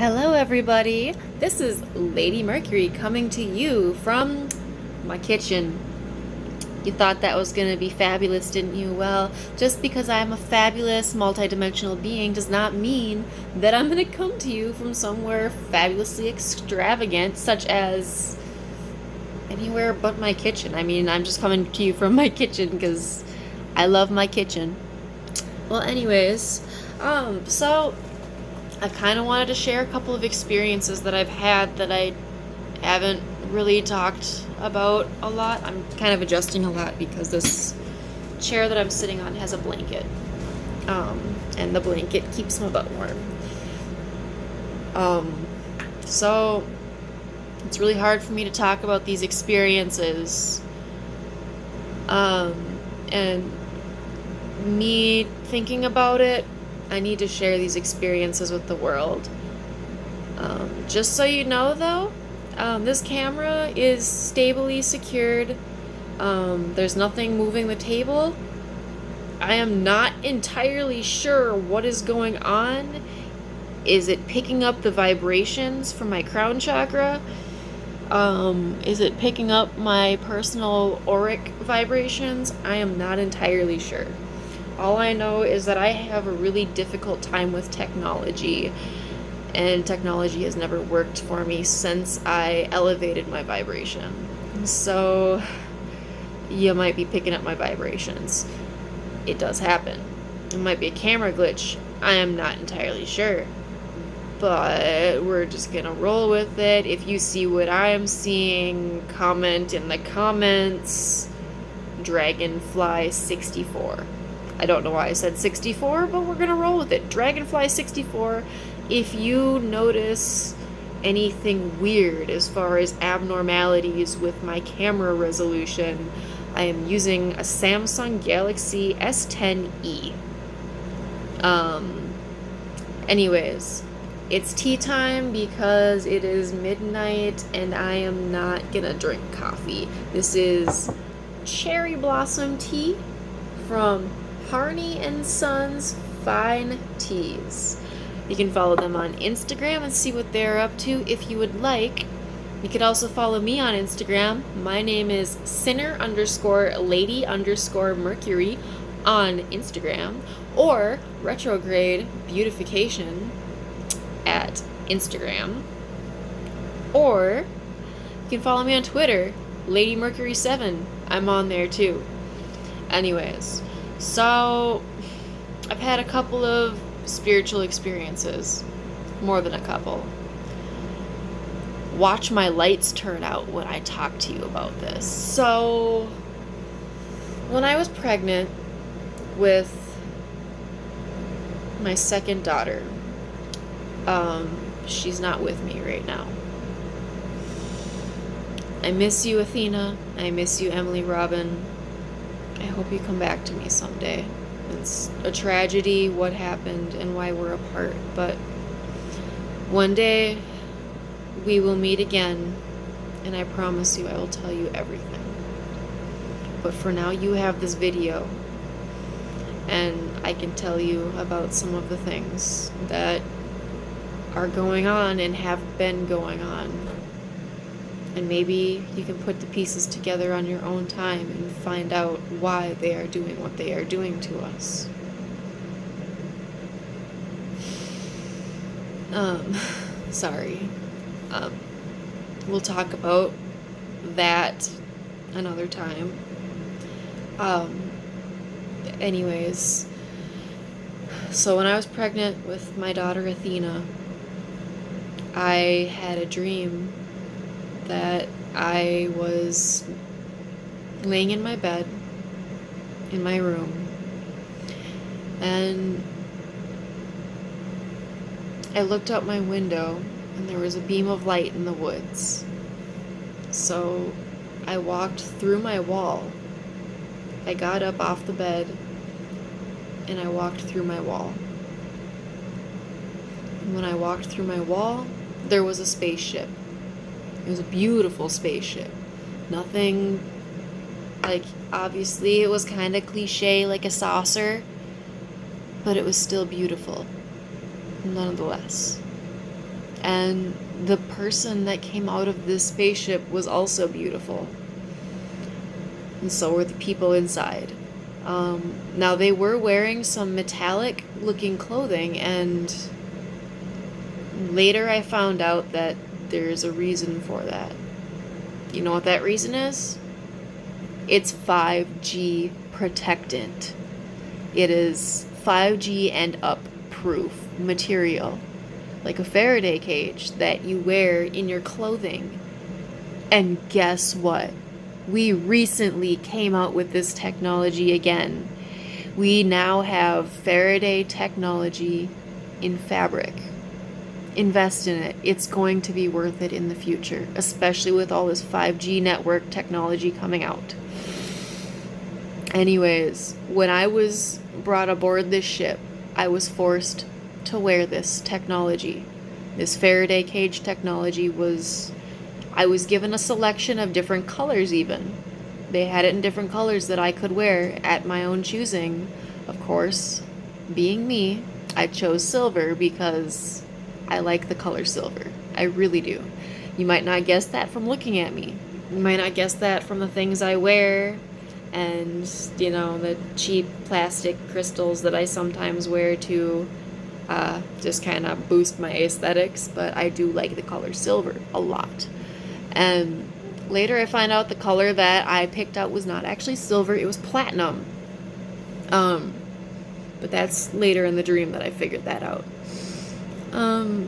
Hello, everybody. This is Lady Mercury coming to you from my kitchen. You thought that was going to be fabulous, didn't you? Well, just because I'm a fabulous multidimensional being does not mean that I'm going to come to you from somewhere fabulously extravagant, such as anywhere but my kitchen. I mean, I'm just coming to you from my kitchen because I love my kitchen. Well, anyways, so I kind of wanted to share a couple of experiences that I've had that I haven't really talked about a lot. I'm kind of adjusting a lot because this chair that I'm sitting on has a blanket. And the blanket keeps my butt warm. So it's really hard for me to talk about these experiences. And me thinking about it, I need to share these experiences with the world. Just so you know, though, this camera is stably secured. There's nothing moving the table. I am not entirely sure what is going on. Is it picking up the vibrations from my crown chakra? Is it picking up my personal auric vibrations? I am not entirely sure. All I know is that I have a really difficult time with technology, and technology has never worked for me since I elevated my vibration. So you might be picking up my vibrations. It does happen. It might be a camera glitch. I am not entirely sure. But we're just gonna roll with it. If you see what I am seeing, comment in the comments. Dragonfly64. I don't know why I said 64, but we're gonna roll with it. Dragonfly64. If you notice anything weird as far as abnormalities with my camera resolution, I am using a Samsung Galaxy S10e. Anyways, it's tea time because it is midnight and I am not gonna drink coffee. This is cherry blossom tea from Harney and Sons Fine Teas. You can follow them on Instagram and see what they're up to if you would like. You could also follow me on Instagram. My name is sinner_lady_mercury on Instagram, or retrograde beautification at Instagram. Or you can follow me on Twitter, LadyMercury7. I'm on there too. Anyways, so I've had a couple of spiritual experiences, more than a couple. Watch my lights turn out when I talk to you about this. So when I was pregnant with my second daughter, she's not with me right now. I miss you, Athena. I miss you, Emily Robin. I hope you come back to me someday. It's a tragedy what happened and why we're apart, but one day we will meet again, and I promise you I will tell you everything. But for now, you have this video, and I can tell you about some of the things that are going on and have been going on. And maybe you can put the pieces together on your own time and find out why they are doing what they are doing to us. Sorry. We'll talk about that another time. Anyways, so when I was pregnant with my daughter Athena, I had a dream that I was laying in my bed in my room, and I looked out my window and there was a beam of light in the woods. So I walked through my wall. I got up off the bed and I walked through my wall. And when I walked through my wall, there was a spaceship. It was a beautiful spaceship. Nothing, like, obviously it was kind of cliche, like a saucer, but it was still beautiful, nonetheless. And the person that came out of this spaceship was also beautiful. And so were the people inside. Now, they were wearing some metallic looking clothing, and later I found out that there's a reason for that. You know what that reason is? It's 5G protectant. It is 5G and up proof material, like a Faraday cage that you wear in your clothing. And guess what? We recently came out with this technology again. We now have Faraday technology in fabric. Invest in it. It's going to be worth it in the future, especially with all this 5G network technology coming out. Anyways, when I was brought aboard this ship, I was forced to wear this technology. This Faraday cage technology I was given a selection of different colors even. They had it in different colors that I could wear at my own choosing. Of course, being me, I chose silver because I like the color silver. I really do. You might not guess that from looking at me. You might not guess that from the things I wear and, the cheap plastic crystals that I sometimes wear to just kind of boost my aesthetics, but I do like the color silver a lot. And later I find out the color that I picked out was not actually silver, it was platinum. But that's later in the dream that I figured that out.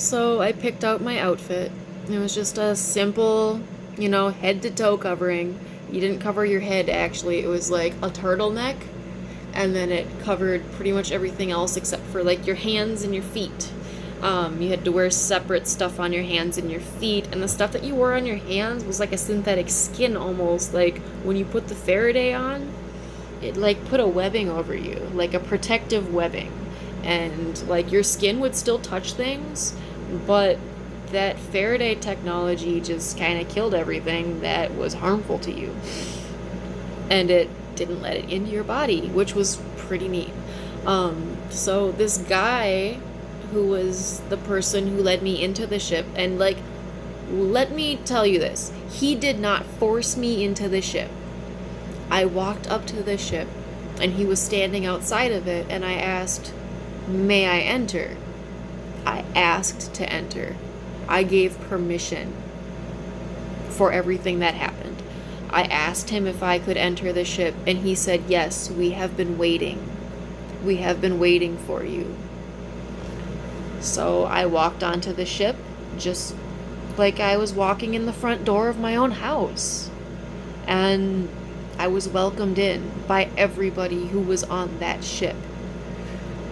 So I picked out my outfit. It was just a simple, head to toe covering. You didn't cover your head, actually. It was like a turtleneck, and then it covered pretty much everything else except for like your hands and your feet. You had to wear separate stuff on your hands and your feet, and the stuff that you wore on your hands was like a synthetic skin almost. Like when you put the Faraday on, it like put a webbing over you, like a protective webbing. And like your skin would still touch things, but that Faraday technology just kind of killed everything that was harmful to you. And it didn't let it into your body, which was pretty neat. So this guy who was the person who led me into the ship, and like, let me tell you this, he did not force me into the ship. I walked up to the ship and he was standing outside of it, and I asked, "May I enter?" I asked to enter. I gave permission for everything that happened. I asked him if I could enter the ship, and he said, "Yes, we have been waiting. We have been waiting for you." So I walked onto the ship just like I was walking in the front door of my own house. And I was welcomed in by everybody who was on that ship.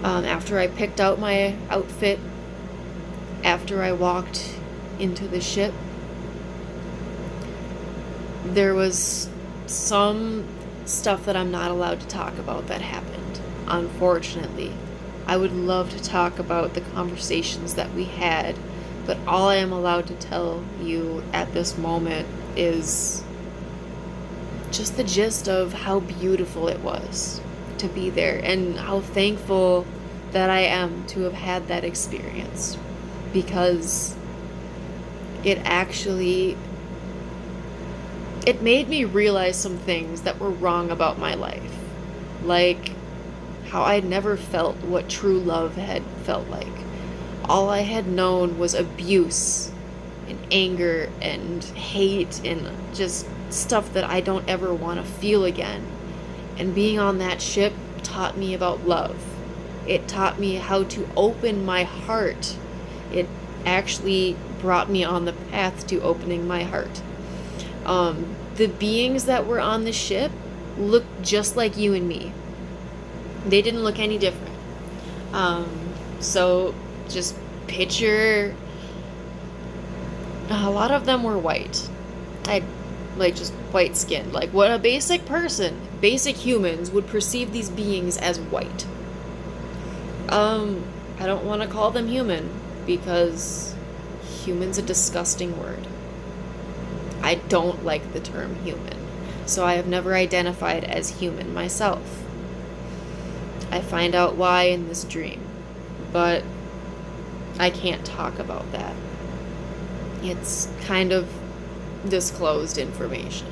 After I picked out my outfit, after I walked into the ship, there was some stuff that I'm not allowed to talk about that happened, unfortunately. I would love to talk about the conversations that we had, but all I am allowed to tell you at this moment is just the gist of how beautiful it was to be there and how thankful that I am to have had that experience, because it made me realize some things that were wrong about my life, like how I'd never felt what true love had felt like. All I had known was abuse and anger and hate and just stuff that I don't ever want to feel again. And being on that ship taught me about love. It taught me how to open my heart. It actually brought me on the path to opening my heart. The beings that were on the ship looked just like you and me. They didn't look any different. So just picture, a lot of them were white. Like just white skin. Like what a basic humans would perceive these beings as white. I don't want to call them human because human's a disgusting word. I don't like the term human, so I have never identified as human myself. I find out why in this dream, but I can't talk about that. It's kind of disclosed information.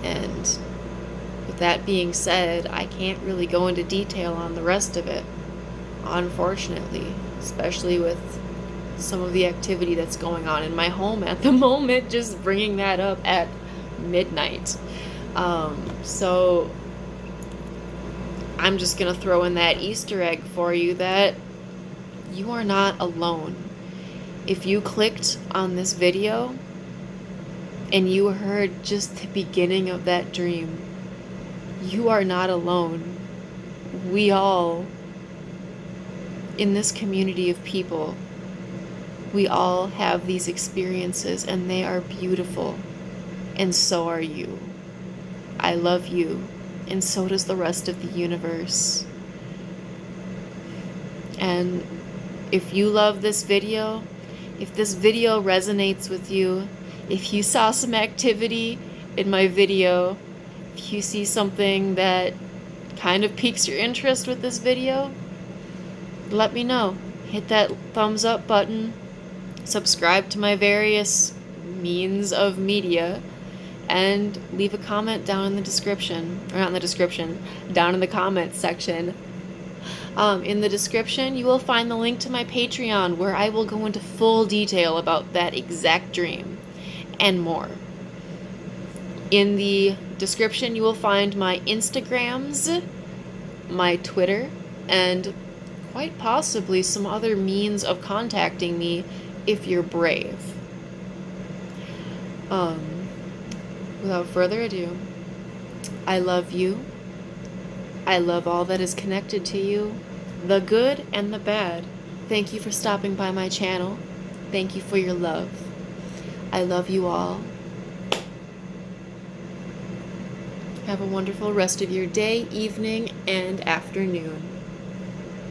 And with that being said, I can't really go into detail on the rest of it, unfortunately, especially with some of the activity that's going on in my home at the moment, just bringing that up at midnight. So I'm just going to throw in that Easter egg for you that you are not alone. If you clicked on this video and you heard just the beginning of that dream, you are not alone. We all, in this community of people, we all have these experiences, and they are beautiful, and so are you. I love you, and so does the rest of the universe. And if you love this video, if this video resonates with you, if you saw some activity in my video, if you see something that kind of piques your interest with this video, let me know. Hit that thumbs up button, subscribe to my various means of media, and leave a comment down in the description, or not in the description, down in the comments section. In the description, you will find the link to my Patreon, where I will go into full detail about that exact dream and more. In the description, you will find my Instagrams, my Twitter, and quite possibly some other means of contacting me if you're brave. Without further ado, I love you. I love all that is connected to you, the good and the bad. Thank you for stopping by my channel. Thank you for your love. I love you all. Have a wonderful rest of your day, evening, and afternoon.